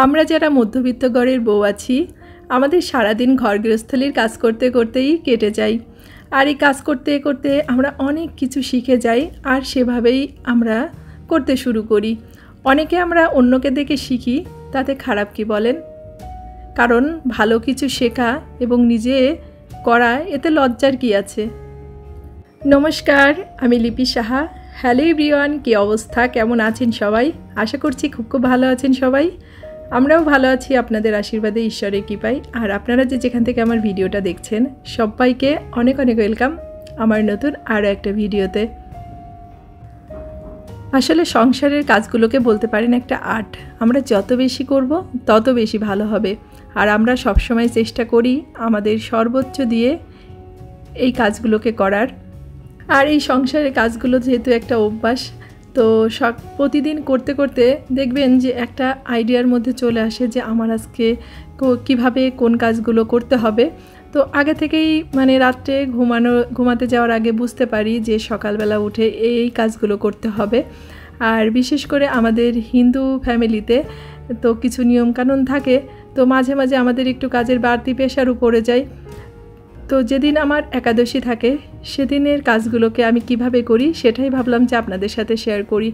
আমরা যারা মধ্যবিত্ত ঘরের বউ আছি আমাদের সারাদিন ঘর গৃহস্থলীর কাজ করতে করতেই কেটে যায়। আর এই কাজ করতে করতে আমরা অনেক কিছু শিখে যাই আর সেভাবেই আমরা করতে শুরু করি। অনেকে আমরা অন্যকে দেখে শিখি, তাতে খারাপ কি বলেন? কারণ ভালো কিছু শেখা এবং নিজে করা এতে লজ্জার কি আছে। নমস্কার, আমি লিপি সাহা। হ্যালো এভরিওয়ান, কী অবস্থা, কেমন আছেন সবাই? আশা করছি খুব ভালো আছেন সবাই। আমরাও ভালো আছি আপনাদের আশীর্বাদে, ঈশ্বরের কৃপায়। আর আপনারা যেখান থেকে আমার ভিডিওটা দেখছেন সবাইকে অনেক অনেক ওয়েলকাম আমার নতুন আরও একটা ভিডিওতে। আসলে সংসারের কাজগুলোকে বলতে পারেন একটা আর্ট। আমরা যত বেশি করব তত বেশি ভালো হবে। আর আমরা সবসময় চেষ্টা করি আমাদের সর্বোচ্চ দিয়ে এই কাজগুলোকে করার। আর এই সংসারের কাজগুলো যেহেতু একটা অভ্যাস, তো প্রতিদিন করতে করতে দেখবেন যে একটা আইডিয়ার মধ্যে চলে আসে যে আমার আজকে কিভাবে কোন কাজগুলো করতে হবে। তো আগে থেকেই রাত্রে ঘুমাতে যাওয়ার আগে বুঝতে পারি যে সকালবেলা উঠে এই কাজগুলো করতে হবে। আর বিশেষ করে আমাদের হিন্দু ফ্যামিলিতে তো কিছু নিয়মকানুন থাকে, তো মাঝে মাঝে আমাদের একটু কাজের বাড়তি প্রেশার উপরে যায়। তো যেদিন আমার একাদশী থাকে সেদিনের কাজগুলোকে আমি কিভাবে করি সেটাই ভাবলাম যে আপনাদের সাথে শেয়ার করি।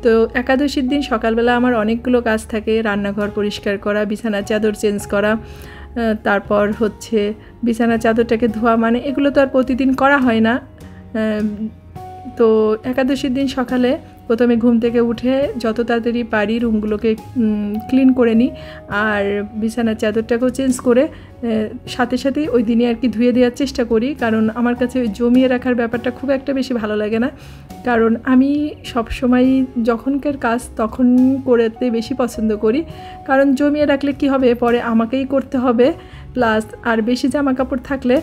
তো একাদশীর দিন সকালবেলা আমার অনেকগুলো কাজ থাকে, রান্নাঘর পরিষ্কার করা, বিছানার চাদর চেঞ্জ করা, তারপর হচ্ছে বিছানার চাদরটাকে ধোয়া, এগুলো তো আর প্রতিদিন করা হয় না। তো একাদশীর দিন সকালে প্রথমে ঘুম থেকে উঠে যত তাড়াতাড়ি পারি রুমগুলোকে ক্লিন করে নিই, আর বিছানার চাদরটাকেও চেঞ্জ করে সাথে সাথেই ওই দিনে আর কি ধুয়ে দেওয়ার চেষ্টা করি। কারণ আমার কাছে ওই জমিয়ে রাখার ব্যাপারটা খুব একটা বেশি ভালো লাগে না। কারণ আমি সবসময় যখনকার কাজ তখন করতে বেশি পছন্দ করি। কারণ জমিয়ে রাখলে কি হবে, পরে আমাকেই করতে হবে, প্লাস আর বেশি জামা কাপড় থাকলে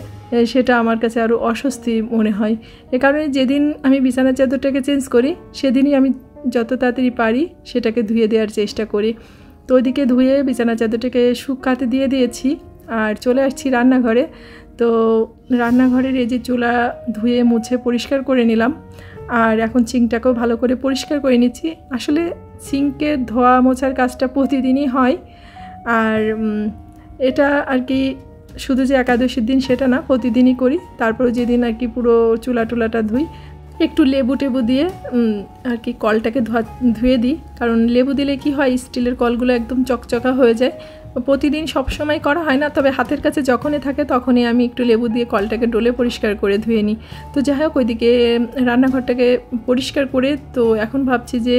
সেটা আমার কাছে আরও অস্বস্তি মনে হয়। এ কারণে যেদিন আমি বিছানার চাদরটাকে চেঞ্জ করি সেদিনই আমি যত তাড়াতাড়ি পারি সেটাকে ধুয়ে দেওয়ার চেষ্টা করি। তো ওইদিকে ধুয়ে বিছানার চাদরটাকে শুকাতে দিয়ে দিয়েছি আর চলে আসছি রান্নাঘরে। তো রান্নাঘরের এই যে চুলা ধুয়ে মুছে পরিষ্কার করে নিলাম, আর এখন সিঙ্কটাকেও ভালো করে পরিষ্কার করে নিচ্ছি। আসলে সিঙ্কের ধোয়া মোছার কাজটা প্রতিদিনই হয়, আর এটা আর কি শুধু যে একাদশীর দিন সেটা না, প্রতিদিনই করি। তারপরে যেদিন আর কি পুরো চুলাটা ধুই, একটু লেবু টেবু দিয়ে আর কি কলটাকে ধুয়ে দিই। কারণ লেবু দিলে কি হয়, স্টিলের কলগুলো একদম চকচকা হয়ে যায়। প্রতিদিন সব সময় করা হয় না, তবে হাতের কাছে যখনই থাকে তখনই আমি একটু লেবু দিয়ে কলটাকে ডলে পরিষ্কার করে ধুয়ে নিই। তো যাই হোক, ওইদিকে রান্নাঘরটাকে পরিষ্কার করে তো এখন ভাবছি যে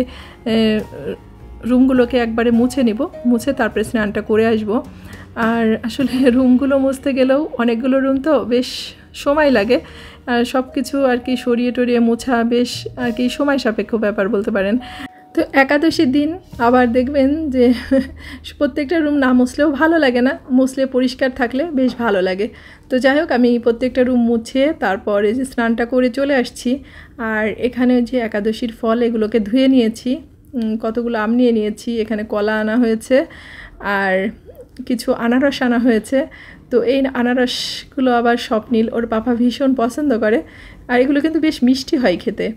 রুমগুলোকে একবারে মুছে নেব, মুছে তারপরে স্নানটা করে আসব। আর আসলে রুমগুলো মুছতে গেলেও অনেকগুলো রুম তো বেশ সময় লাগে, আর সব কিছু আর কি সরিয়ে টরিয়ে মোছা বেশ আর কি সময় সাপেক্ষ ব্যাপার বলতে পারেন। তো একাদশীর দিন আবার দেখবেন যে প্রত্যেকটা রুম না মুছলেও ভালো লাগে না, মুছলে পরিষ্কার থাকলে বেশ ভালো লাগে। তো যাই হোক, আমি প্রত্যেকটা রুম মুছে তারপরে যে স্নানটা করে চলে আসছি। আর এখানে যে একাদশীর ফল এগুলোকে ধুয়ে নিয়েছি, কতগুলো আম নিয়ে নিয়েছি, এখানে কলা আনা হয়েছে আর কিছু আনারস আনা হয়েছে। তো এই আনারসগুলো আবার স্বপ্নিল ওর পাপা ভীষণ পছন্দ করে, আর এগুলো কিন্তু বেশ মিষ্টি হয় খেতে।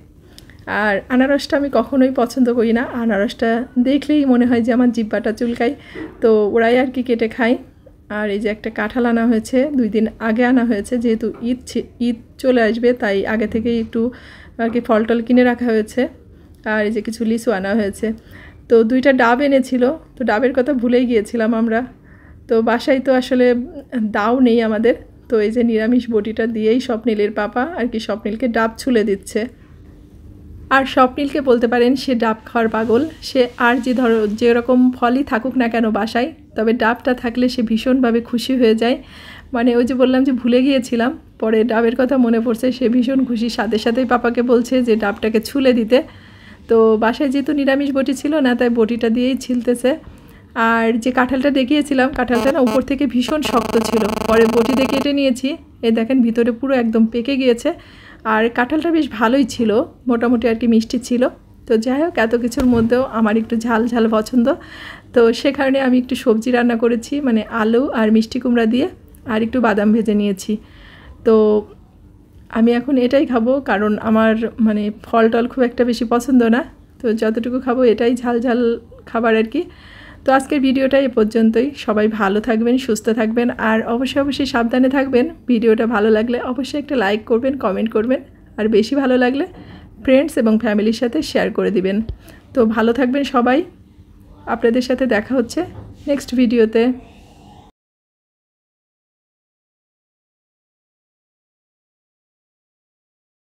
আর আনারসটা আমি কখনোই পছন্দ করি না, আনারসটা দেখলেই মনে হয় যে আমার জিহ্বাটা চুলকায়। তো ওরাই আর কি কেটে খায়। আর এই যে একটা কাঁঠাল আনা হয়েছে, 2 দিন আগে আনা হয়েছে, যেহেতু ঈদ চলে আসবে তাই আগে থেকেই একটু আর কি ফল টল কিনে রাখা হয়েছে। আর এই যে কিছু লিচু আনা হয়েছে। তো 2টা ডাব এনেছিল, তো ডাবের কথা ভুলেই গিয়েছিলাম আমরা। তো বাসায় তো আসলে দাও নেই আমাদের, তো এই যে নিরামিষ বটিটা দিয়েই স্বপ্নিলের পাপা আর কি স্বপ্নিলকে ডাব ছুলে দিচ্ছে। আর স্বপ্নিলকে বলতে পারেন সে ডাব খাওয়ার পাগল। সে আর যেরকম ফলই থাকুক না কেন বাসায়, তবে ডাবটা থাকলে সে ভীষণভাবে খুশি হয়ে যায়। ওই যে বললাম যে ভুলে গিয়েছিলাম, পরে ডাবের কথা মনে পড়ছে, সে ভীষণ খুশি, সাথে সাথেই পাপাকে বলছে যে ডাবটাকে ছুলে দিতে। তো বাসায় যেহেতু নিরামিষ বটি ছিল না, তাই বটিটা দিয়েই ছিলতেছে। আর যে কাঁঠালটা দেখিয়েছিলাম, কাঁঠালটা না উপর থেকে ভীষণ শক্ত ছিল, পরে বটি দিয়ে কেটে নিয়েছি। এই দেখেন ভিতরে পুরো একদম পেকে গিয়েছে। আর কাঁঠালটা বেশ ভালোই ছিল, মোটামুটি আর কি মিষ্টি ছিল। তো যাই হোক, এত কিছুর মধ্যেও আমার একটু ঝাল ঝাল পছন্দ, তো সে কারণে আমি একটু সবজি রান্না করেছি, আলু আর মিষ্টি কুমড়া দিয়ে, আর একটু বাদাম ভেজে নিয়েছি। তো আমি এখন এটাই খাবো, কারণ আমার ফল টল খুব একটা বেশি পছন্দ না। তো যতটুকু খাবো এটাই ঝাল ঝাল খাবার আর কি। তো আজকের ভিডিওটা এ পর্যন্তই। সবাই ভালো থাকবেন, সুস্থ থাকবেন, আর অবশ্যই সাবধানে থাকবেন। ভিডিওটা ভালো লাগলে অবশ্যই একটা লাইক করবেন, কমেন্ট করবেন, আর বেশি ভালো লাগলে ফ্রেন্ডস এবং ফ্যামিলির সাথে শেয়ার করে দিবেন। তো ভালো থাকবেন সবাই। আপনাদের সাথে দেখা হচ্ছে নেক্সট ভিডিওতে।